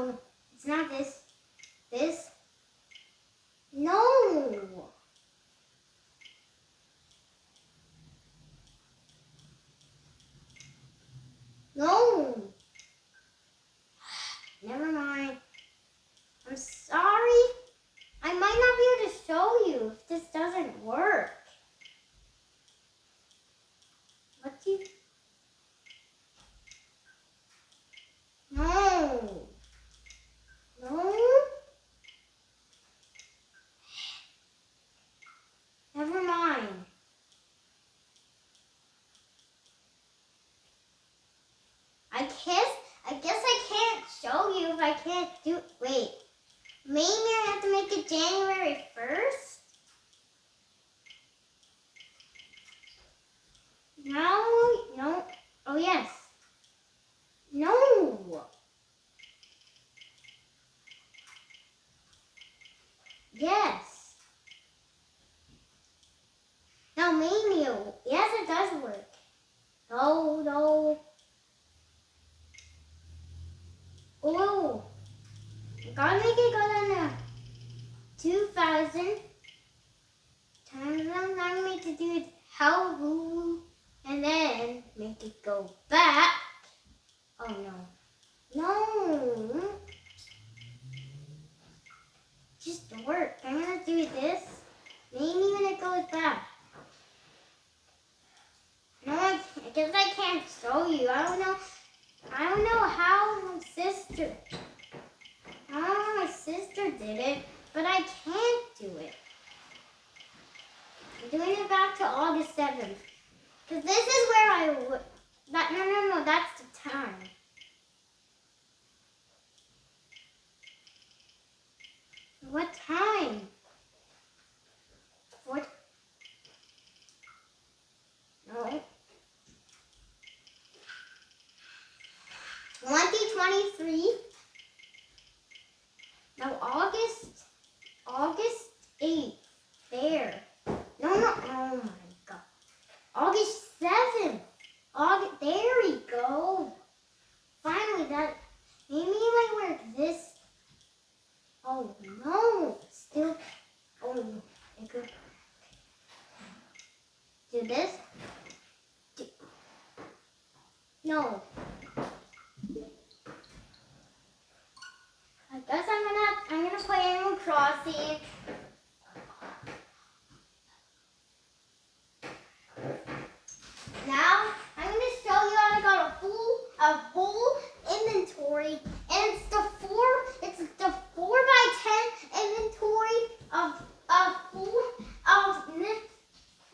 No, it's not this. This? No. No. Never mind. I'm sorry. I might not be able to show you if this doesn't work. What do you... No. No. Never mind. I guess I can't show you if I can't do... Wait. Maybe I have to make it January 1st? No. Oh, yes. No. Yes. No, maybe. Yes, it does work. No. Oh. Gotta make it go down there. 2,000 times I need to do it how and then make it go back. Oh no. Just work. I'm gonna do this. Maybe when it goes back. No, I guess I can't show you. I don't know how my sister did it, but I can't do it. I'm doing it back to August 7th. Because this is where I would... No, that's the time. What time? What? No. 2023. Now August 8th. There. No, oh my God. August 7th. There we go. Finally, maybe I work this. Oh no, still, it could do this. No. I guess I'm gonna play Animal Crossing. Now I'm gonna show you how I got a full inventory, and it's the 4x10 inventory of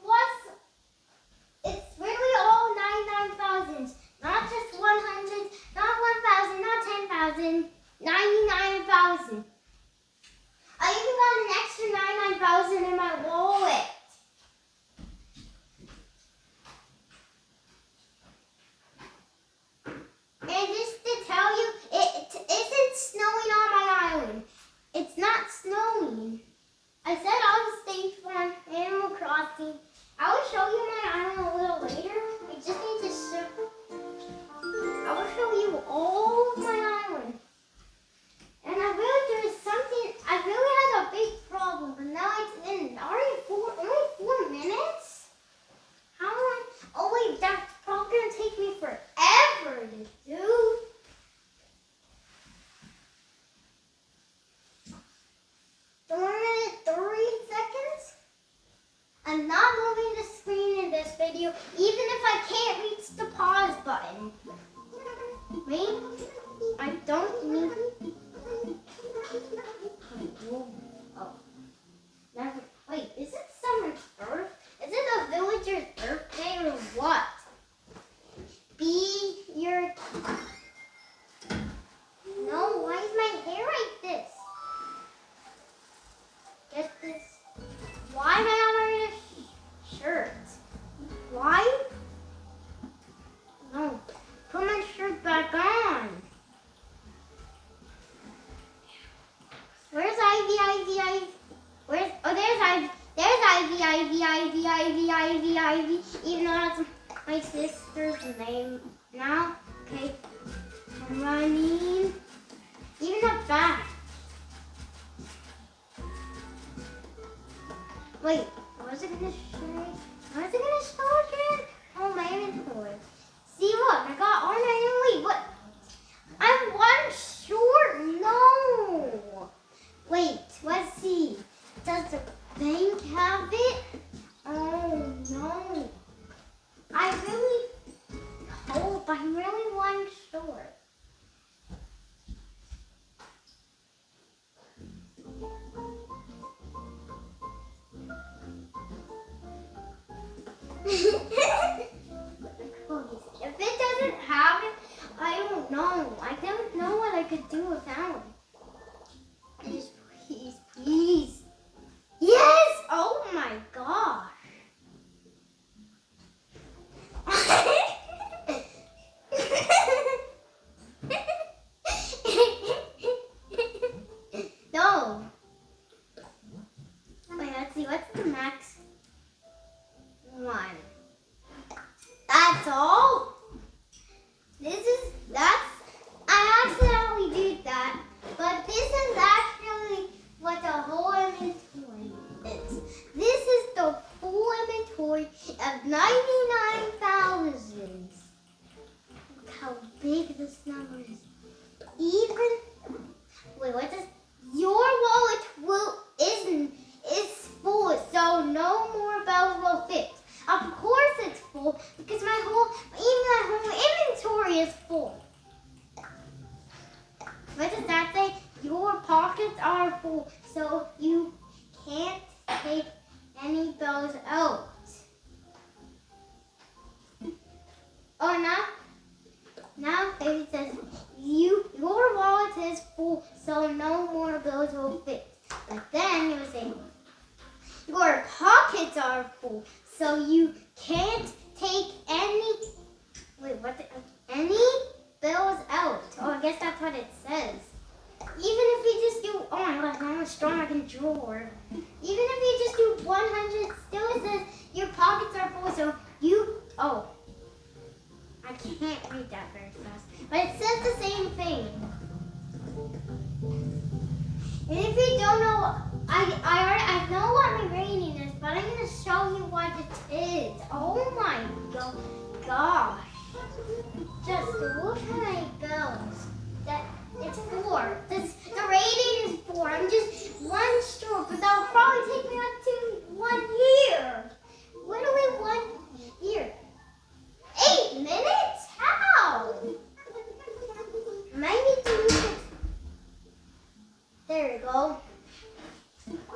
plus it's really all 99,000s, not just 100, not 1,000, not 10,000, 99,000. I even got an extra 99,000 in my wallet. And just to tell you, it isn't snowing on my island. It's not snowing. I said August 8th on Animal Crossing. I will show you my island a little later. I just need to show. I will show you all of my island. And I really had a big problem, but now it's in. Only 4 minutes? How am I? Oh wait, that's probably gonna take me forever to do. The 1 minute 30 seconds. I'm not moving the screen in this video, even if I can't reach the pause button. Wait, I don't need. Oh, never. Wait, is it someone's birth? Is it a villager's birthday or what? Be your... No, why is my hair like this? Get this. Why am I not wearing a shirt? Why? No, put my shirt back on. Where's Ivy? Where's... Oh, there's Ivy. There's Ivy. Even though that's my sister's name now. Okay. I'm running. Even though single town. Please, please, please. Yes! Oh my gosh. No. Wait, let's see. What's the max? 1. That's all? I accidentally did that. But this is actually what the whole inventory is. This is the full inventory of 99,000. Look how big this number is. Wait, what does your wallet is full, so no more bells will fit. Of course it's full because my whole inventory is full. What does that say? Your pockets are full, so you can't take any bells out. Oh, now it says your wallet is full, so no more bills will fit. But then it was saying your pockets are full, so you can't take any bills out. Oh, I guess that's what it says. Even if you just do, oh my gosh, now I'm strong, I can draw. Even if you just do 100, still it says your pockets are full, so I can't read that very fast, but it says the same thing. And if you don't know, I know what my rating is, but I'm going to show you what it is. Oh my gosh. Just look at my bills. It's 4. The rating is 4. I'm just 1 stroke, but that'll probably take me up to 1 year. Literally 1 year. 8 minutes? How? Maybe to move it. There we go.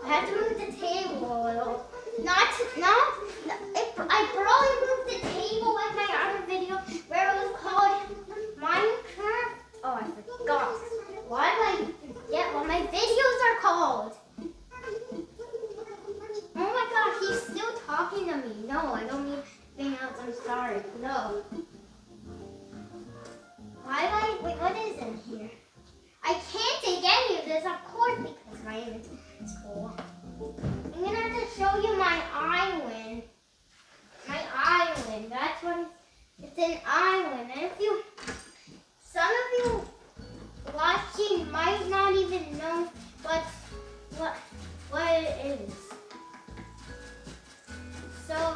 I have to move the table a little. I probably moved the table in my other video where it was called Minecraft. Oh, I forgot. Why do I forget what my videos are called? Oh my gosh, he's still talking to me. No, I don't mean anything else. I'm sorry. No. Wait, what is in here? I can't take any of this, of course, because my inventory is full. I'm going to have to show you my island. My island. That's what it's an island. And some of you watching might not even know what it is. So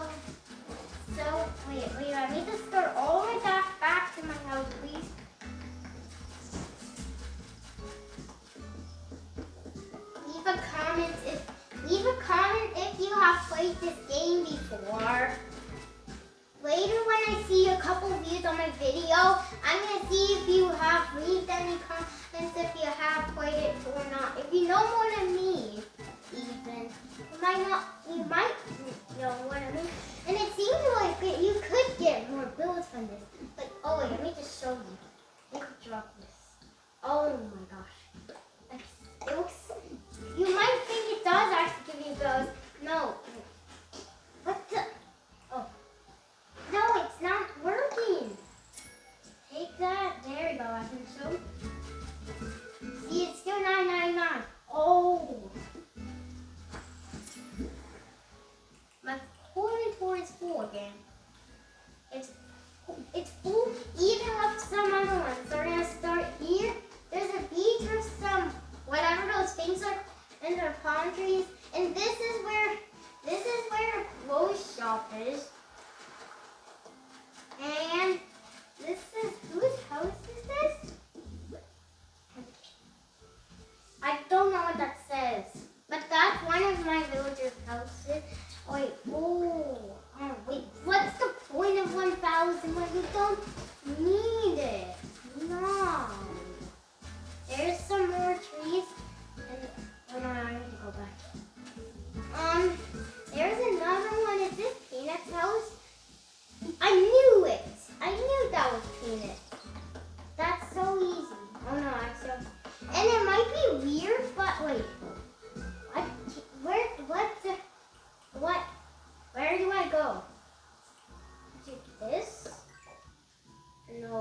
wait, I need to start all the way back to my house, please. Leave a comment if you have played this game before. Later when I see a couple views on my video, I'm going to see if you have leave any comments if you have played it or not. If you know more than me, even, you might know what I mean. And it seems like you could get more builds from this. But, oh wait, let me just show you. Let me drop this. Oh my gosh. It looks, you might think it does actually give you builds. No. What the? Oh. No, it's not working. Take that. There we go. I can show. See, it's still $9.99. Oh. My whole inventory is full again. It's full even with some other ones. So we're going to start here. There's a beach or some, whatever those things are, and there are palm trees. And this is where a clothes shop is. And this is, whose house is this? I don't know what that says. But that's one of my villagers' houses. Wait, wait, what's the point of 1,000 when you don't need it? No. There's some more trees. And, oh no, I need to go back. There's another one. Is this Peanut's house? I knew it. I knew that was Peanut. That's so easy. Oh no, actually. weird, but wait. What? What? Where do I go? Is it this? No.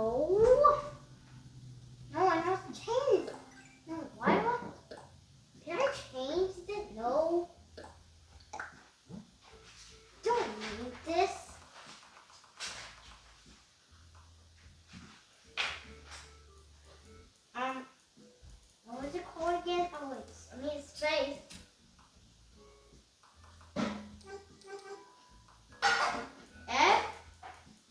No, I must change. No, why do I? Can I change it? No. Don't need this. What was it called again? Oh wait, I mean it's safe. F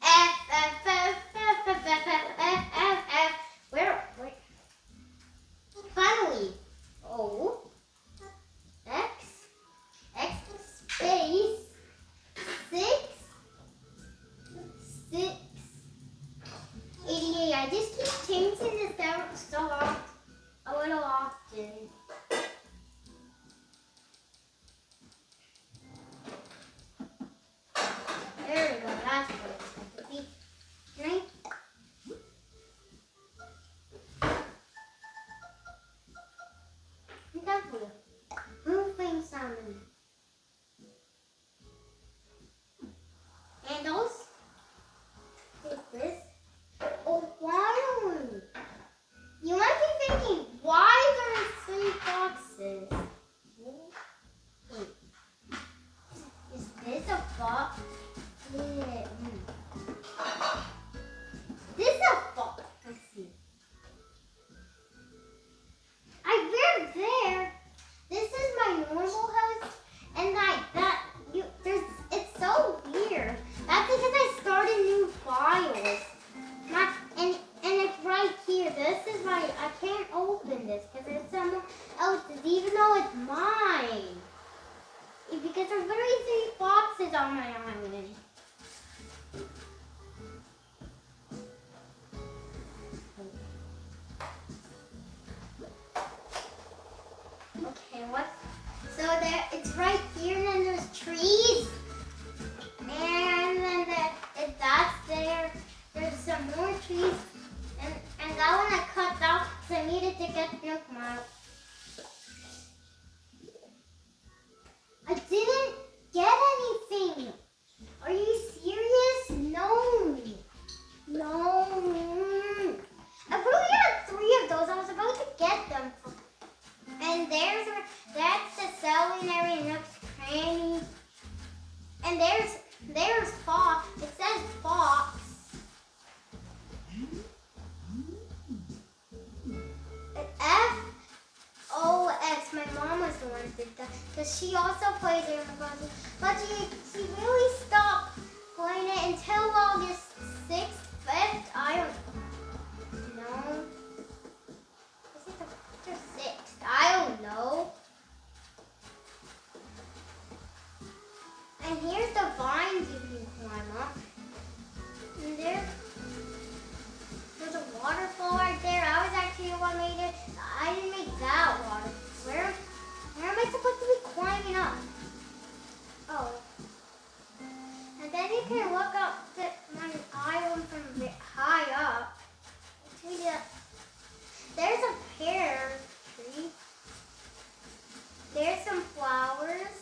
F F F F F F F F F. Where? Finally. O X X space 6 6 88. I just keep changing this out so often, a little often. There we go. That's what it's going to be. Can I? Be careful. Moving salmon. Handles. Take this. Oh, why? You might be thinking, why there are 3 boxes? Wait. Is this a box? Yeah. This is a box. Let's see. I live there. This is my normal house, and it's so weird. That's because I started new files. And it's right here. This is my. I can't open this because it's someone else's, even though it's mine. Because there's literally 3 boxes on my island. Okay, what? So it's right here, and then there's trees, and then that's there. There's some more trees, and that one I cut out because I needed to get milk mile. I didn't get anything. Are you serious? No. No. I really had 3 of those. I was about to get them. And that's the culinary nooks cranny. And there's Fox. It says Fox. F-O-X. My mom was the one who did that. Because she also plays Animal Crossing. But she really stopped playing it until August 6th, 5th. I don't know. Is it the 6th? I don't know. And here's the vines you can climb up. And there's a waterfall right there. I was actually the one who made it. I didn't make that water. Where am I supposed to be climbing up? Oh. And then you can look up my island from high up. There's a pear tree. There's some flowers.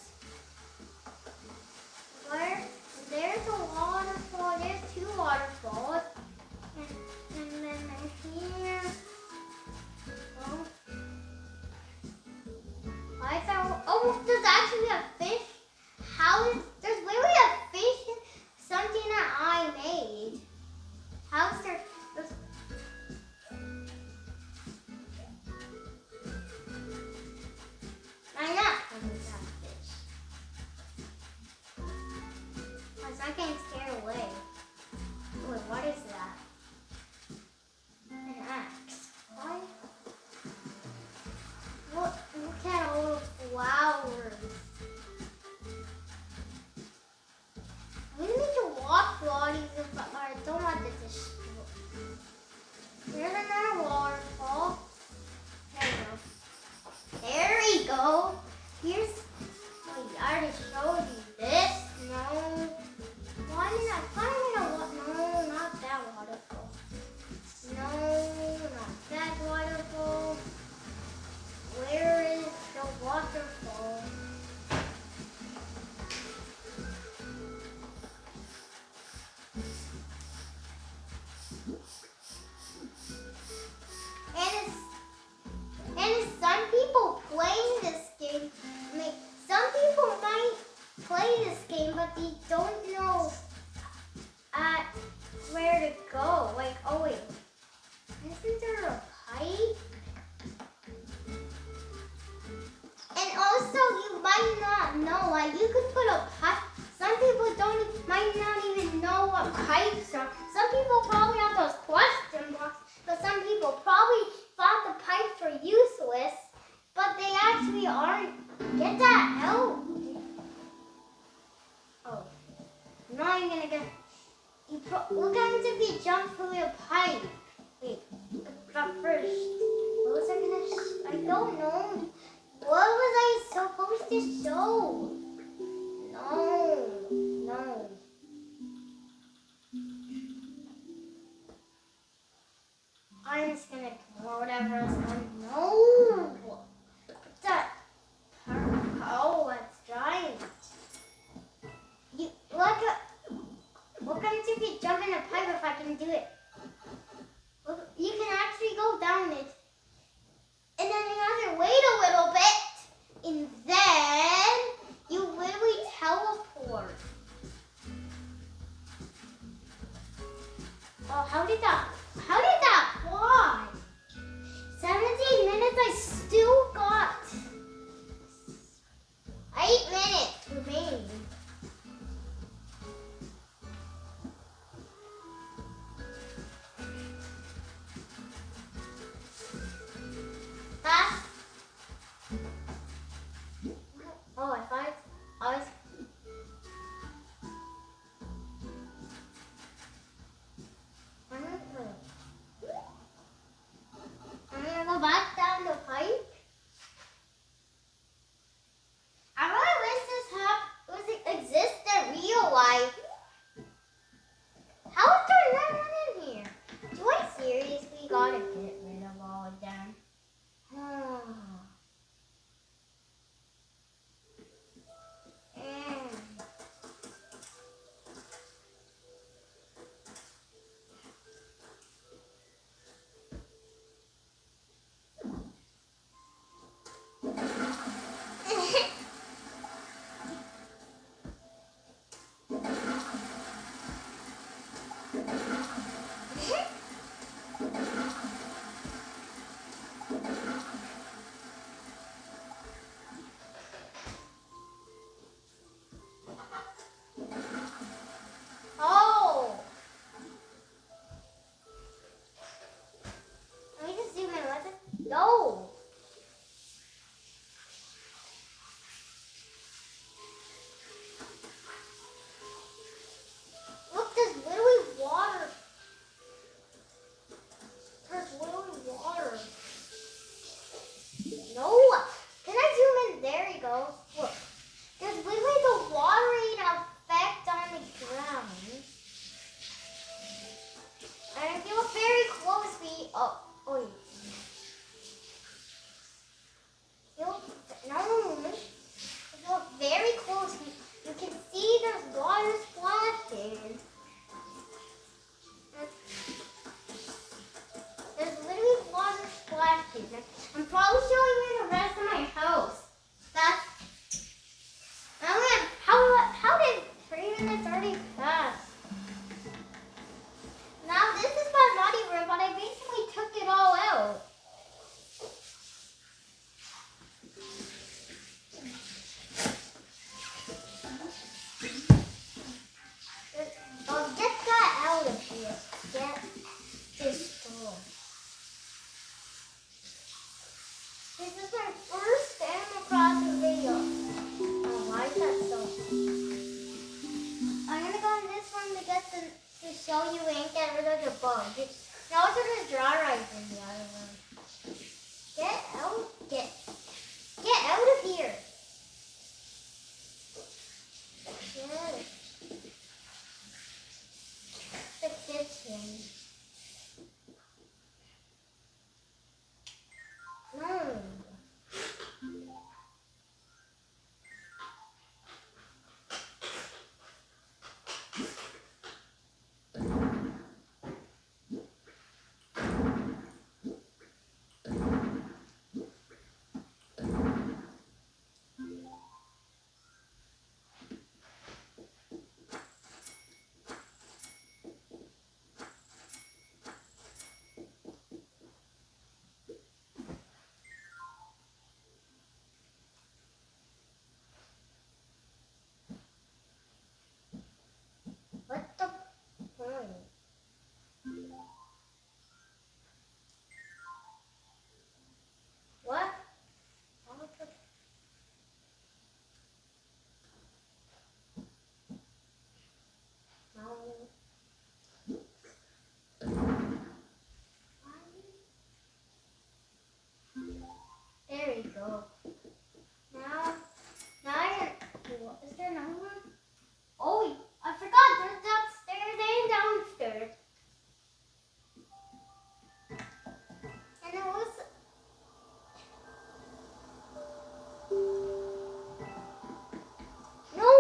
like you could put a pipe. Some people might not even know what pipes are. Some people probably have those question marks, but some people probably thought the pipes were useless, but they actually aren't. Get that out. Oh, I'm not even gonna get. What happens if you jump through a pipe? Wait, but first, what was I gonna? I don't know. What was I supposed to show? No. I'm just gonna ignore whatever else. No. That. Oh, it's giant. You like a. What happens if you jump in a pipe if I can do it? Look, you can actually go down it. And then you have to wait a little bit. And then you literally teleport. Oh, how did that fly? 17 minutes, I still got 8 minutes remaining. Fast. Oh, I was. I'm gonna go back down the pipe. I really wish this exist in real life. How is there no one in here? Do I seriously gotta get rid of all of them? Oh! Let me just zoom in. Let it go. Look, there's literally water. There's literally water. No! Can I zoom in? There you go. Look. There's literally the watering effect on the ground. And if you look very closely, wait. If you look very closely, you can see there's water splashing. There's literally water splashing. I'm probably showing you the rest of my house. How did 3 minutes already pass? Now this is my body room, but I basically took it all out. Get that out of here. Get this door. This is my first Animal Crossing video. Oh, why is that so? I'm gonna go in this room to show you and get rid of the bug. Now it's gonna dry right in the other room. Get out. Get out of here. Yes. The kitchen. No. There we go. Now I can. Is there another one? Oh, I forgot. There's upstairs and downstairs. And it was. No.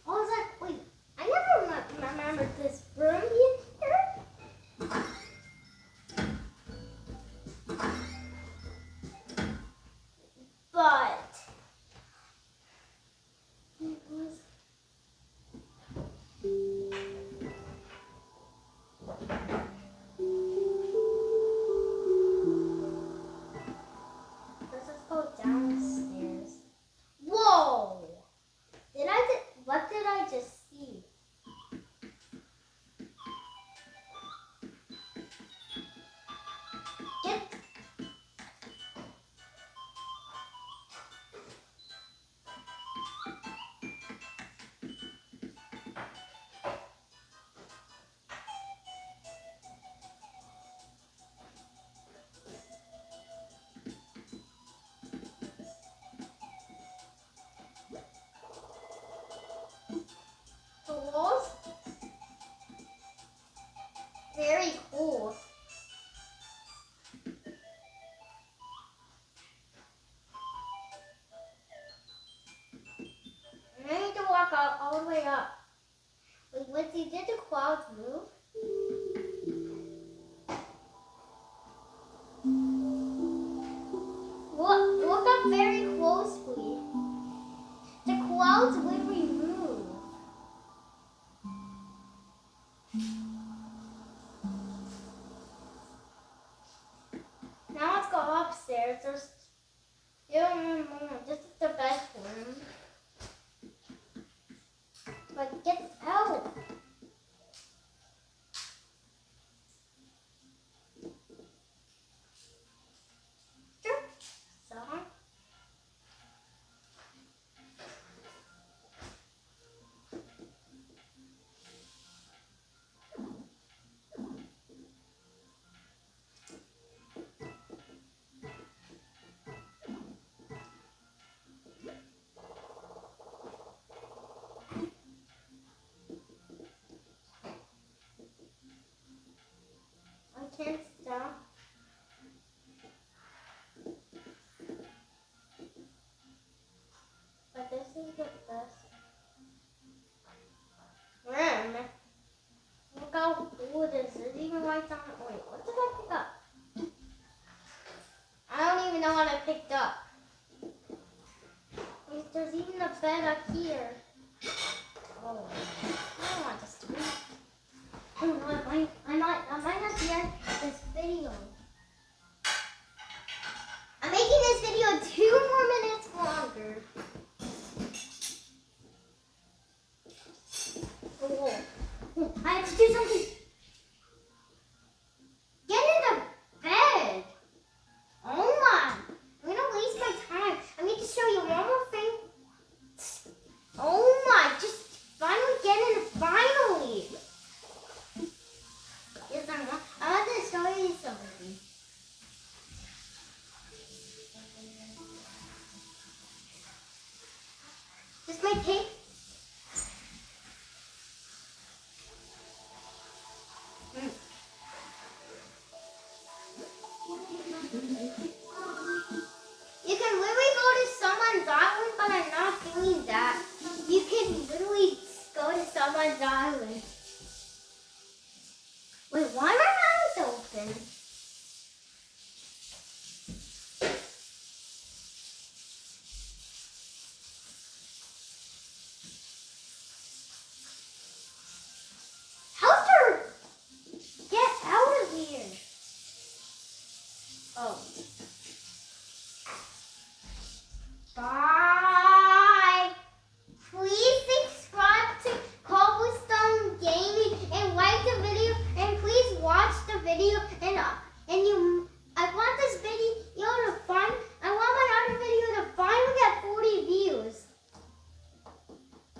I was like, wait. I never remembered this room being here. But it was. Let's just go downstairs. Whoa! What did I just see? Get. The walls. Very cool. And I need to walk out all the way up. Wait, did the clouds move? Look up very closely. The clouds literally move. Now let's go upstairs. There's this is the bedroom. But get out. So. I can't stop. But this is the best room. Look how cool it is. There's even lights on. Wait, what did I pick up? I don't even know what I picked up. Wait, there's even a bed up here. Oh, I don't want this to be. Oh no, I might not be on this video. I'm making this video 2 more minutes longer. Oh, I have to do something. Get in the bed. Oh my. I'm going to waste my time. I need to show you one more thing. Oh my. Just finally get in. Finally. Yes, I want to show you something. This might take